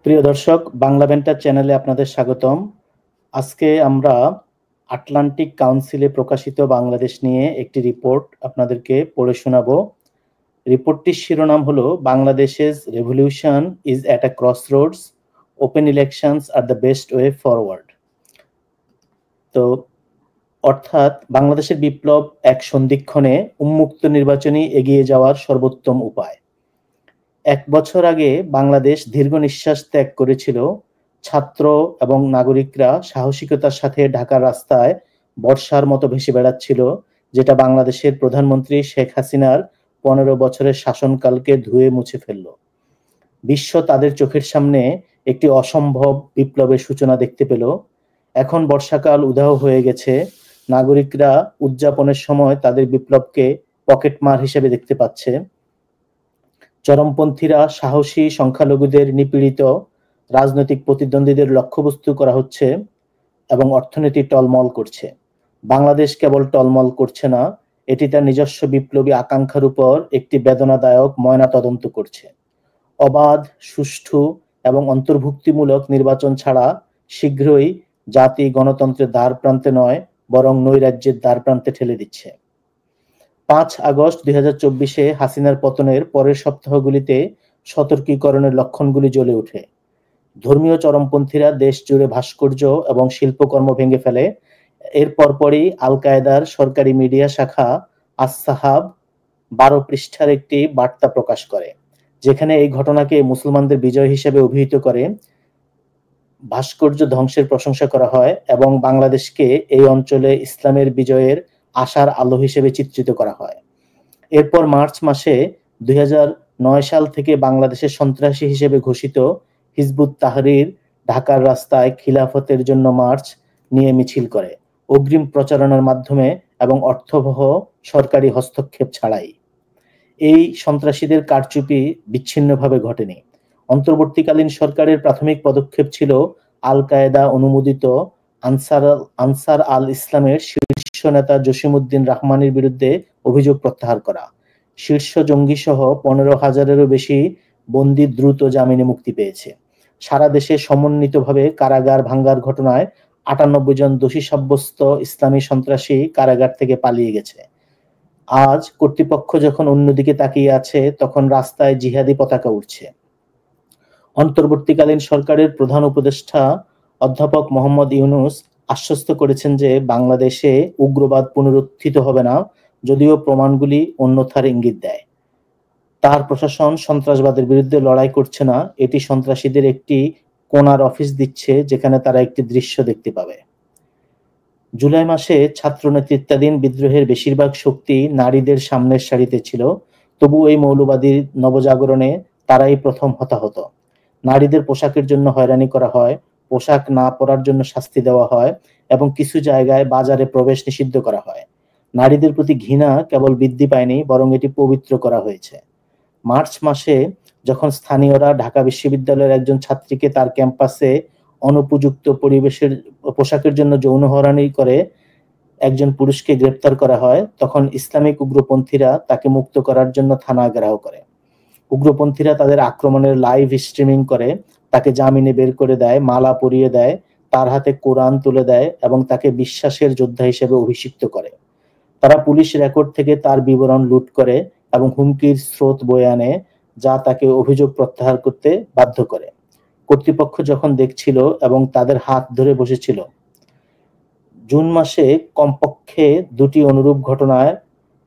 প্রিয় দর্শক, বাংলা ব্যান্টার চ্যানেলে আপনাদের স্বাগতম। আজকে আমরা আটলান্টিক কাউন্সিলে প্রকাশিত বাংলাদেশ নিয়ে একটি রিপোর্ট আপনাদেরকে পড়ে শোনাবো। রিপোর্টটির শিরোনাম হলো বাংলাদেশের revolution is at a Crossroads, open elections are the best way forward. তো অর্থাৎ বাংলাদেশের বিপ্লব এক সন্ধিক্ষণে উন্মুক্ত নির্বাচনী এগিয়ে যাওয়ার সর্বোত্তম উপায়। 1 বছর আগে বাংলাদেশ দীর্ঘ নিঃশ্বাস ত্যাগ করেছিল। ছাত্র এবং নাগরিকরা সাহসিকতার সাথে ঢাকার রাস্তায় বর্ষার মতো ভেসে বেড়াচ্ছিল, যেটা বাংলাদেশের প্রধানমন্ত্রী শেখ হাসিনার 15 বছরের শাসনকালকে ধুয়ে মুছে ফেলল। বিশ্ব তাদের চোখের সামনে একটি অসম্ভব বিপ্লবের সূচনা দেখতে পেল। এখন বর্ষাকাল উধাও হয়ে গেছে। নাগরিকরা উদযাপনের সময় তাদের বিপ্লবকে পকেটমার হিসেবে দেখতে পাচ্ছে। চরমপন্থীরা সাহসী সংখ্যালঘুদের নিপীড়িত রাজনৈতিক প্রতিদ্বন্দ্বীদের লক্ষ্যবস্তু করা হচ্ছে এবং অর্থনীতি টলমল করছে। বাংলাদেশ কেবল টলমল করছে না, এটি তার নিজস্ব বিপ্লবী আকাঙ্ক্ষার উপর একটি বেদনাদায়ক ময়নাতদন্ত করছে। অবাধ, সুষ্ঠু এবং অন্তর্ভুক্তিমূলক নির্বাচন ছাড়া শীঘ্রই জাতি গণতন্ত্রের দ্বার প্রান্তে নয়, বরং নৈরাজ্যের দ্বার প্রান্তে ঠেলে দিচ্ছে। 5 আগস্ট 2024-এ হাসিনার পতনের পরের সপ্তাহগুলিতে সতর্কীকরণের লক্ষণগুলি জ্বলে ওঠে। ধর্মীয় চরমপন্থীরা দেশ জুড়ে ভাস্কর্য এবং শিল্পকর্ম ভেঙে ফেলে। এর পরপরই আল কায়েদার সরকারি মিডিয়া শাখা আস-সাহাব 12 পৃষ্ঠার একটি বার্তা প্রকাশ করে, যেখানে এই ঘটনাকে মুসলমানদের বিজয় হিসেবে অভিহিত করে ভাস্কর্য ধ্বংসের প্রশংসা করা হয় এবং বাংলাদেশকে এই অঞ্চলে ইসলামের বিজয়ের আশার আলো হিসেবে চিত্রিত করা হয়। এরপর মার্চ মাসে 2009 সাল থেকে বাংলাদেশের সন্ত্রাসী হিসেবে ঘোষিত হিজবুত তাহরীর ঢাকার রাস্তায় খিলাফতের জন্য মার্চ নিয়ে মিছিল করে, অগ্রিম প্রচারণার মাধ্যমে এবং অর্থবহ সরকারি হস্তক্ষেপ ছাড়াই। এই সন্ত্রাসীদের কারচুপি বিচ্ছিন্নভাবে ঘটেনি। অন্তর্বর্তীকালীন সরকারের প্রাথমিক পদক্ষেপ ছিল আল কায়েদা অনুমোদিত আনসার আল ইসলামের শীর্ষ নেতা জসিমউদ্দিন রাহমানের বিরুদ্ধে অভিযোগ প্রত্যাহার করা। শীর্ষ জঙ্গি সহ 15,000-এরও বেশি বন্দী দ্রুত জামিনে মুক্তি পেয়েছে। সারা দেশে সমন্বিতভাবে কারাগার ভাঙ্গার ঘটনায় 98 জন দোষী সাব্যস্ত ইসলামী সন্ত্রাসী কারাগার থেকে পালিয়ে গেছে। আজ কর্তৃপক্ষ যখন অন্যদিকে তাকিয়ে আছে, তখন রাস্তায় জিহাদি পতাকা উঠছে। অন্তর্বর্তীকালীন সরকারের প্রধান উপদেষ্টা অধ্যাপক মোহাম্মদ ইউনূস আশ্বস্ত করেছেন যে বাংলাদেশে উগ্রবাদ পুনরুত্থিত হবে না, যদিও প্রমাণগুলি অন্যথার ইঙ্গিত দেয়। তার প্রশাসন সন্ত্রাসবাদের বিরুদ্ধে লড়াই করছে না, এটি সন্ত্রাসীদের একটি কোণার অফিস দিচ্ছে যেখানে তারা একটি দৃশ্য দেখতে পাবে। জুলাই মাসে ছাত্র নেতৃত্বাধীন বিদ্রোহের বেশিরভাগ শক্তি নারীদের সামনের সারিতে ছিল, তবু এই মৌলবাদী নবজাগরণে তারাই প্রথম হতাহত। নারীদের পোশাকের জন্য হয়রানি করা হয়, পোশাক না পরার জন্য শাস্তি দেওয়া হয় এবং কিছু জায়গায় বাজারে প্রবেশ নিষিদ্ধ করা হয়। নারীদের প্রতি ঘৃণা কেবল বৃদ্ধি পায়নি, বরং এটি পবিত্র করা হয়েছে। মার্চ মাসে যখন স্থানীয়রা ঢাকা বিশ্ববিদ্যালয়ের একজন ছাত্রীকে তার ক্যাম্পাসে অনুপযুক্ত পরিবেশের পোশাকের জন্য যৌন হয়রানি করে একজন পুরুষকে গ্রেপ্তার করা হয়, তখন ইসলামিক উগ্রপন্থীরা তাকে মুক্ত করার জন্য থানা ঘেরাও করে। উগ্রপন্থীরা তাদের আক্রমণের লাইভ স্ট্রিমিং করে, তাকে জামিনে বের করে দেয়, মালা পরিয়ে দেয়, তার হাতে কোরআন তুলে দেয় এবং তাকে বিশ্বাসের যোদ্ধা হিসেবে অভিষিক্ত করে। তারা পুলিশ রেকর্ড থেকে তার বিবরণ লুট করে এবং হুমকির স্রোত বয়ে আনে, যা তাকে অভিযোগ প্রত্যাহার করতে বাধ্য করে। কর্তৃপক্ষ যখন দেখছিল এবং তাদের হাত ধরে বসেছিল। জুন মাসে কমপক্ষে 2টি অনুরূপ ঘটনায়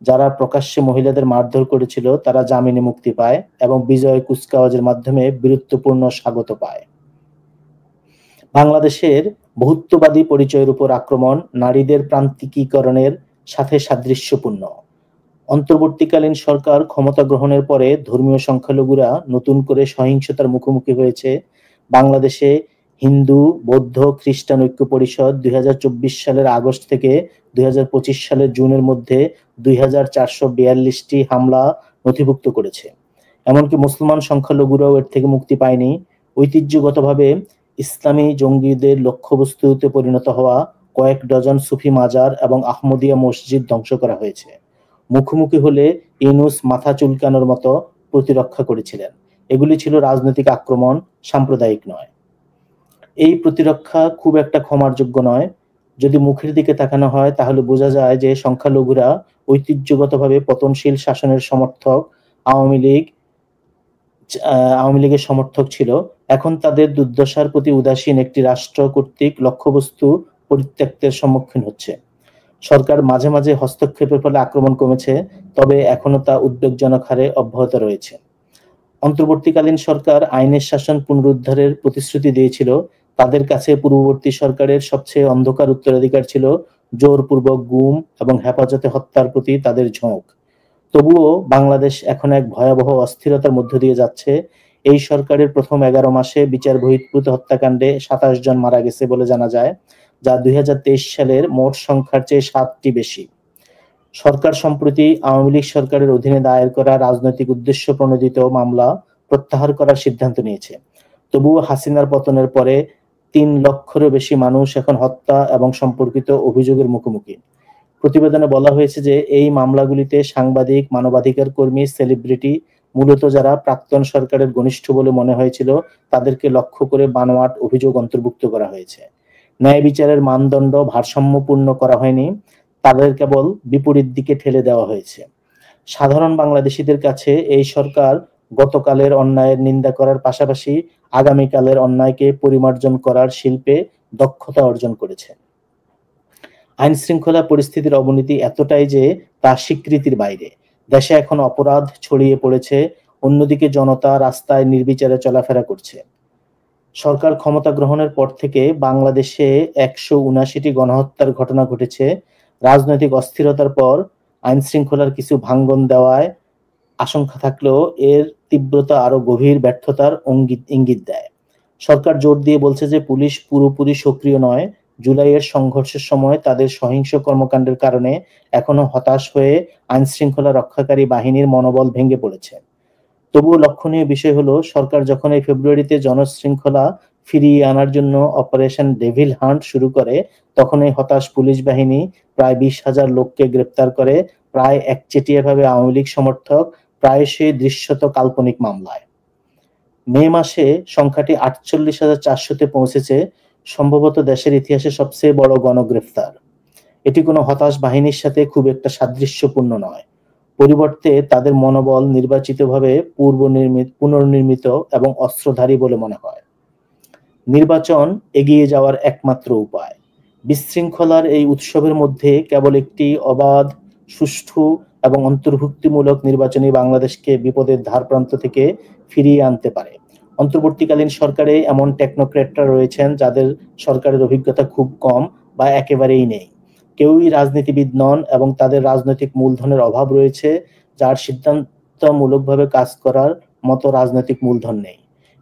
যারা প্রকাশ্যে মহিলাদের মারধর করেছিল তারা জামিনে মুক্তি পায় এবং বিজয় কুচকাওয়াজের মাধ্যমে বীরত্বপূর্ণ স্বাগত পায়। বাংলাদেশের বহুত্ববাদী পরিচয়ের উপর আক্রমণ নারীদের প্রান্তিকীকরণের সাথে সাদৃশ্যপূর্ণ। অন্তর্বর্তীকালীন সরকার ক্ষমতা গ্রহণের পরে ধর্মীয় সংখ্যালঘুরা নতুন করে সহিংসতার মুখোমুখি হয়েছে। বাংলাদেশে হিন্দু, বৌদ্ধ, খ্রিস্টান ঐক্য পরিষদ 2024 সালের আগস্ট থেকে 2025 সালের জুনের মধ্যে 2442টি হামলা নথিভুক্ত করেছে। এমনকি মুসলমান সংখ্যালঘুরাও এর থেকে মুক্তি পায়নি। ঐতিহ্যগতভাবে ইসলামী জঙ্গিদের লক্ষ্যবস্তুতে পরিণত হওয়া কয়েক ডজন সুফি মাজার এবং আহমদিয়া মসজিদ ধ্বংস করা হয়েছে। মুখোমুখি হলে ইউনূস মাথা চুলকানোর মতো প্রতিরক্ষা করেছিলেন, এগুলি ছিল রাজনৈতিক আক্রমণ, সাম্প্রদায়িক নয়। এই প্রতিরক্ষা খুব একটা ক্ষমার যোগ্য নয়। যদি মুখের দিকে তাকানো হয় তাহলে বোঝা যায় যে সংখ্যালঘুরা ঐতিহ্যগতভাবে পতনশীল শাসনের সমর্থক, আওয়ামী লীগের সমর্থক ছিল। এখন তাদের দুর্দশার প্রতি উদাসীন একটি রাষ্ট্র কর্তৃক লক্ষ্যবস্তু পরিত্যক্তের সম্মুখীন হচ্ছে। সরকার মাঝে মাঝে হস্তক্ষেপের ফলে আক্রমণ কমেছে, তবে এখনো তা উদ্বেগজনক হারে অব্যাহত রয়েছে। অন্তর্বর্তীকালীন সরকার আইনের শাসন পুনরুদ্ধারের প্রতিশ্রুতি দিয়েছিল। তাদের কাছে পূর্ববর্তী সরকারের সবচেয়ে অন্ধকার উত্তরাধিকার ছিল জোরপূর্বক গুম এবং হেফাজতে হত্যার প্রতি তাদের ঝোঁক। তবুও বাংলাদেশ এখন এক ভয়াবহ অস্থিরতার মধ্য দিয়ে যাচ্ছে। এই সরকারের প্রথম 11 মাসে বিচার বহির্ভূত হত্যাকাণ্ডে 27 জন মারা গেছে বলে জানা যায়, যা 2023 সালের মোট সংখ্যার চেয়ে 7টি বেশি। সরকার সম্প্রতি আওয়ামী লীগ সরকারের অধীনে দায়ের করা রাজনৈতিক উদ্দেশ্য প্রণোদিত মামলা প্রত্যাহার করার সিদ্ধান্ত নিয়েছে। তবুও হাসিনার পতনের পরে 3 লক্ষেরও বেশি মানুষ এখন হত্যা এবং সম্পর্কিত অভিযোগের মুখোমুখি। প্রতিবেদনে বলা হয়েছে যে এই মামলাগুলিতে সাংবাদিক, মানবাধিকার কর্মী, সেলিব্রিটি, মূলত যারা প্রাক্তন সরকারের ঘনিষ্ঠ বলে মনে হয়েছিল, তাদেরকে লক্ষ্য করে বানোয়াট অভিযোগ অন্তর্ভুক্ত করা হয়েছে। ন্যায় বিচারের মানদণ্ড ভারসাম্যপূর্ণ করা হয়নি, তাদের কেবল বিপরীত দিকে ঠেলে দেওয়া হয়েছে। সাধারণ বাংলাদেশিদের কাছে এই সরকার গতকালের অন্যায়ের নিন্দা করার পাশাপাশি আগামীকালের অন্যায়কে পরিমার্জন করার শিল্পে দক্ষতা অর্জন করেছে। আইন শৃঙ্খলা পরিস্থিতির অবনতি এতটাই যে তা স্বীকৃতির বাইরে। দেশে এখন অপরাধ ছড়িয়ে পড়েছে, অন্যদিকে জনতা রাস্তায় নির্বিচারে চলাফেরা করছে। সরকার ক্ষমতা গ্রহণের পর থেকে বাংলাদেশে 179টি গণহত্যার ঘটনা ঘটেছে। রাজনৈতিক অস্থিরতার পর আইন শৃঙ্খলার কিছু ভাঙ্গন দেওয়ায় আশঙ্কা থাকলেও এর তীব্রতা আরো গভীর ব্যর্থতার ইঙ্গিত দেয়। সরকার জোর দিয়ে বলছে যে পুলিশ পুরোপুরি সক্রিয় নয়। জুলাইয়ের সংঘর্ষের সময় তাদের সহিংস কর্মকাণ্ডের কারণে এখনো হতাশ হয়ে আইন শৃঙ্খলা রক্ষাকারী বাহিনীর মনোবল ভেঙে পড়েছে। তবুও লক্ষণীয় বিষয় হলো, সরকার যখন এই ফেব্রুয়ারিতে জনশৃঙ্খলা ফিরিয়ে আনার জন্য অপারেশন ডেভিল হান্ট শুরু করে, তখন এই হতাশ পুলিশ বাহিনী প্রায় 20,000 লোককে গ্রেপ্তার করে, প্রায় একচেটিয়াভাবে আওয়ামী লীগ সমর্থক, প্রায়শই দৃশ্যত কাল্পনিক মামলায়। মে মাসে সংখ্যাটি 48,400-তে পৌঁছেছে, সম্ভবত দেশের ইতিহাসে সবচেয়ে বড় গণগ্রেফতার। এটি কোনো হতাশ বাহিনীর সাথে খুব একটা সাদৃশ্যপূর্ণ নয়। পরিবর্তে তাদের মনোবল নির্বাচিতভাবে পুনর্নির্মিত এবং অস্ত্রধারী বলে মনে হয়। নির্বাচন এগিয়ে যাওয়ার একমাত্র উপায়। বিশৃঙ্খলার এই উৎসবের মধ্যে কেবল একটি অবাধ, সুষ্ঠু এবং অন্তর্ভুক্তিমূলক নির্বাচনী বাংলাদেশকে বিপদের ধারপ্রান্ত থেকে ফিরিয়ে আনতে পারে। অন্তর্বর্তীকালীন সরকারে এমন টেকনোক্র্যাটরা রয়েছেন যাদের সরকারের অভিজ্ঞতা খুব কম বা একেবারেই নেই। কেউই রাজনীতিবিদ নন এবং তাদের রাজনৈতিক মূলধনের অভাব রয়েছে, যার সিদ্ধান্তমূলকভাবে কাজ করার মতো রাজনৈতিক মূলধন নেই।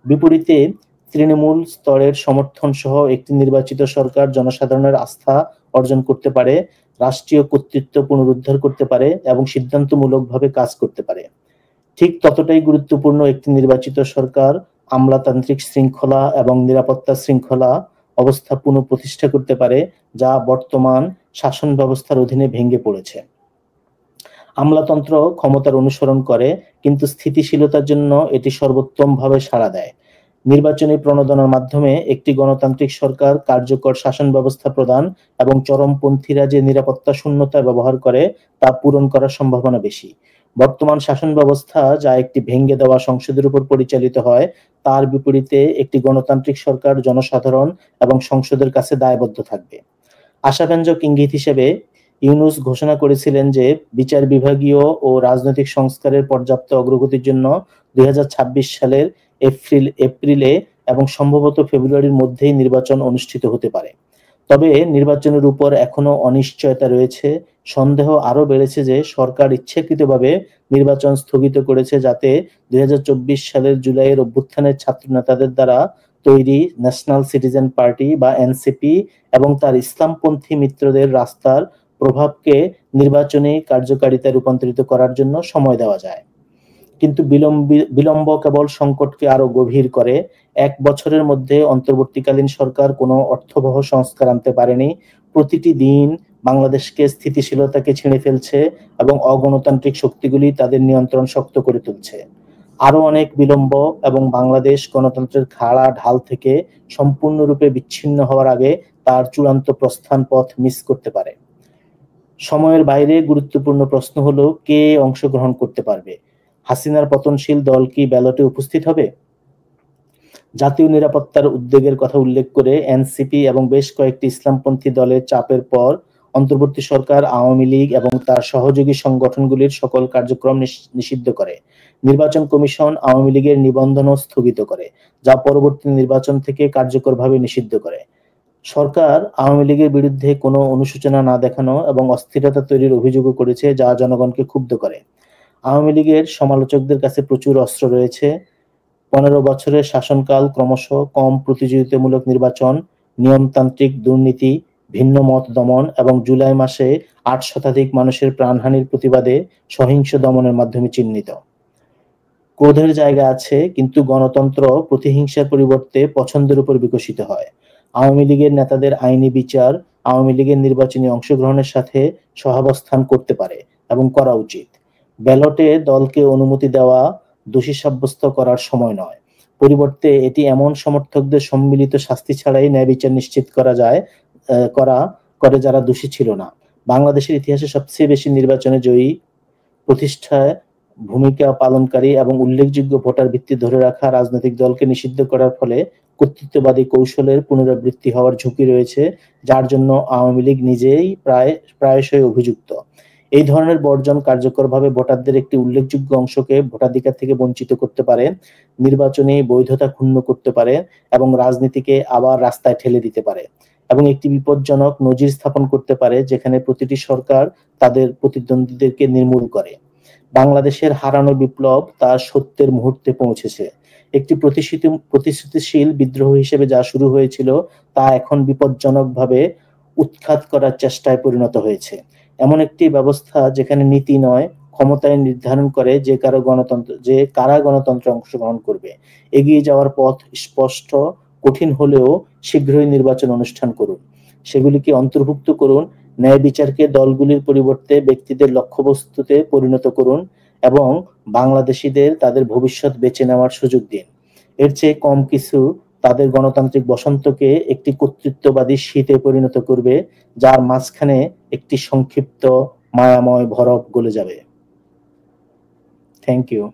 বিপরীতে তৃণমূল স্তরের সমর্থন সহ একটি নির্বাচিত সরকার জনসাধারণের আস্থা অর্জন করতে পারে, রাষ্ট্রীয় কর্তৃত্ব পুনরুদ্ধার করতে পারে এবং সিদ্ধান্তমূলকভাবে কাজ করতে পারে। ঠিক ততটাই গুরুত্বপূর্ণ একটি নির্বাচিত সরকার আমলাতান্ত্রিক শৃঙ্খলা এবং নিরাপত্তা শৃঙ্খলা অবস্থা পুনঃপ্রতিষ্ঠা করতে পারে, যা বর্তমান শাসন ব্যবস্থার অধীনে ভেঙে পড়েছে। আমলাতন্ত্র ক্ষমতার অনুসরণ করে, কিন্তু স্থিতিশীলতার জন্য এটি সর্বোত্তমভাবে সাড়া দেয়। নির্বাচনী প্রণোদনার মাধ্যমে একটি গণতান্ত্রিক সরকার কার্যকর শাসন ব্যবস্থা প্রদান এবং চরমপন্থীরা যে নিরাপত্তা শূন্যতা ব্যবহার করে তা পূরণ করার সম্ভাবনা বেশি। বর্তমান শাসন ব্যবস্থা, যা একটি ভেঙে দেওয়া সংসদের উপর পরিচালিত হয়, তার বিপরীতে একটি গণতান্ত্রিক সরকার জনসাধারণ এবং সংসদের কাছে দায়বদ্ধ থাকবে। আশাব্যঞ্জক ইঙ্গিত হিসেবে ইউনূস ঘোষণা করেছিলেন যে বিচার বিভাগীয় ও রাজনৈতিক সংস্কারের পর্যাপ্ত অগ্রগতির জন্য 2026 সালের এপ্রিলে এবং সম্ভবত ফেব্রুয়ারির মধ্যেই নির্বাচন অনুষ্ঠিত হতে পারে। তবে নির্বাচনের উপর এখনো অনিশ্চয়তা রয়েছে। সন্দেহ আরো বেড়েছে যে সরকার ইচ্ছাকৃতভাবে নির্বাচন স্থগিত করেছে, যাতে 2024 সালের জুলাইয়ের অভ্যুত্থানের ছাত্র নেতাদের দ্বারা তৈরি ন্যাশনাল সিটিজেন পার্টি বা এনসিপি এবং তার ইসলামপন্থী মিত্রদের রাস্তার প্রভাবকে নির্বাচনী কার্যকারিতায় রূপান্তরিত করার জন্য সময় দেওয়া যায়। কিন্তু বিলম্ব কেবল সংকটকে আরো গভীর করে। 1 বছরের মধ্যে অন্তর্বর্তীকালীন সরকার কোনো অর্থবহ সংস্কার আনতে পারেনি। প্রতিটি দিন বাংলাদেশকে স্থিতিশীলতাকে ছিঁড়ে ফেলছে এবং অগণতান্ত্রিক শক্তিগুলি তাদের নিয়ন্ত্রণ শক্ত করে তুলছে। আরো অনেক বিলম্ব এবং বাংলাদেশ গণতন্ত্রের খাড়া ঢাল থেকে সম্পূর্ণরূপে বিচ্ছিন্ন হওয়ার আগে তার চূড়ান্ত প্রস্থান পথ মিস করতে পারে। সময়ের বাইরে গুরুত্বপূর্ণ প্রশ্ন হলো, কে অংশগ্রহণ করতে পারবে? হাসিনার পতনশীল দল কি ব্যালটে উপস্থিত হবে? জাতীয় নিরাপত্তার উদ্বেগের কথা উল্লেখ করে এনসিপি এবং বেশ কয়েকটি ইসলামপন্থী দলের চাপের পর অন্তর্বর্তী সরকার আওয়ামী লীগ এবং তার সহযোগী সংগঠনগুলির সকল কার্যক্রম নিষিদ্ধ করে। নির্বাচন কমিশন আওয়ামী লীগের নিবন্ধনও স্থগিত করে, যা পরবর্তী নির্বাচন থেকে কার্যকরভাবে নিষিদ্ধ করে। সরকার আওয়ামী লীগের বিরুদ্ধে কোনো অনুশোচনা না দেখানো এবং অস্থিরতা তৈরির অভিযোগও করেছে, যা জনগণকে ক্ষুব্ধ করে। আওয়ামী লীগের সমালোচকদের কাছে প্রচুর অস্ত্র রয়েছে। 15 বছরের শাসনকাল ক্রমশ কম প্রতিযোগিতামূলক নির্বাচন, নিয়মতান্ত্রিক দুর্নীতি, ভিন্ন মত দমন এবং জুলাই মাসে 8 শতাধিক মানুষের প্রাণহানির প্রতিবাদে সহিংস দমনের মাধ্যমে চিহ্নিত। ক্রোধের জায়গা আছে, কিন্তু গণতন্ত্র প্রতিহিংসার পরিবর্তে পছন্দের উপর বিকশিত হয়। আওয়ামী লীগের নেতাদের আইনি বিচার আওয়ামী লীগের নির্বাচনী অংশগ্রহণের সাথে সহাবস্থান করতে পারে এবং করা উচিত। ব্যালটে দলকে অনুমতি দেওয়া দোষী সাব্যস্ত করার সময় নয়। পরিবর্তে এটি এমন সমর্থকদের সম্মিলিত শাস্তি ছাড়াই ন্যায় বিচার নিশ্চিত করে যারা দোষী ছিল না। বাংলাদেশের ইতিহাসে সবচেয়ে বেশি নির্বাচনে জয়ী, প্রতিষ্ঠায় ভূমিকা পালনকারী এবং উল্লেখযোগ্য ভোটার ভিত্তি ধরে রাখা রাজনৈতিক দলকে নিষিদ্ধ করার ফলে কর্তৃত্ববাদী কৌশলের পুনরাবৃত্তি হওয়ার ঝুঁকি রয়েছে, যার জন্য আওয়ামী লীগ নিজেই প্রায়শই অভিযুক্ত। এই ধরনের বর্জন কার্যকরভাবে ভোটারদের একটি উল্লেখযোগ্য অংশকে ভোটাধিকার থেকে বঞ্চিত করতে পারে, নির্বাচনী বৈধতা ক্ষুণ্ণ করতে পারে এবং রাজনীতিকে আবার রাস্তায় ঠেলে দিতে পারে, এবং একটি বিপজ্জনক নজির স্থাপন করতে পারে যেখানে প্রতিটি সরকার তাদের প্রতিদ্বন্দ্বীদেরকে নির্মূল করে। বাংলাদেশের হারানো বিপ্লব তার সত্যের মুহূর্তে পৌঁছেছে। একটি প্রতিশ্রুতিশীল বিদ্রোহ হিসেবে যা শুরু হয়েছিল তা এখন বিপজ্জনকভাবে উৎখাত করার চেষ্টায় পরিণত হয়েছে। এমন একটি ব্যবস্থা যেখানে নীতি নয়, ক্ষমতায় নির্ধারণ করে যে কারা গণতন্ত্রে অংশগ্রহণ করবে। এগিয়ে যাওয়ার পথ স্পষ্ট, কঠিন হলেও শীঘ্রই নির্বাচন অনুষ্ঠান করুন। সেগুলিকে অন্তর্ভুক্ত করুন। ন্যায় বিচারকে দলগুলির পরিবর্তে ব্যক্তিদের লক্ষ্যবস্তুতে পরিণত করুন এবং বাংলাদেশিদের তাদের ভবিষ্যৎ বেছে নেওয়ার সুযোগ দিন। এর চেয়ে কম কিছু তাদের গণতান্ত্রিক বসন্তকে একটি কর্তৃত্ববাদী শীতে পরিণত করবে, যার মাঝখানে একটি সংক্ষিপ্ত মায়াময় ভরপ গলে যাবে। Thank you.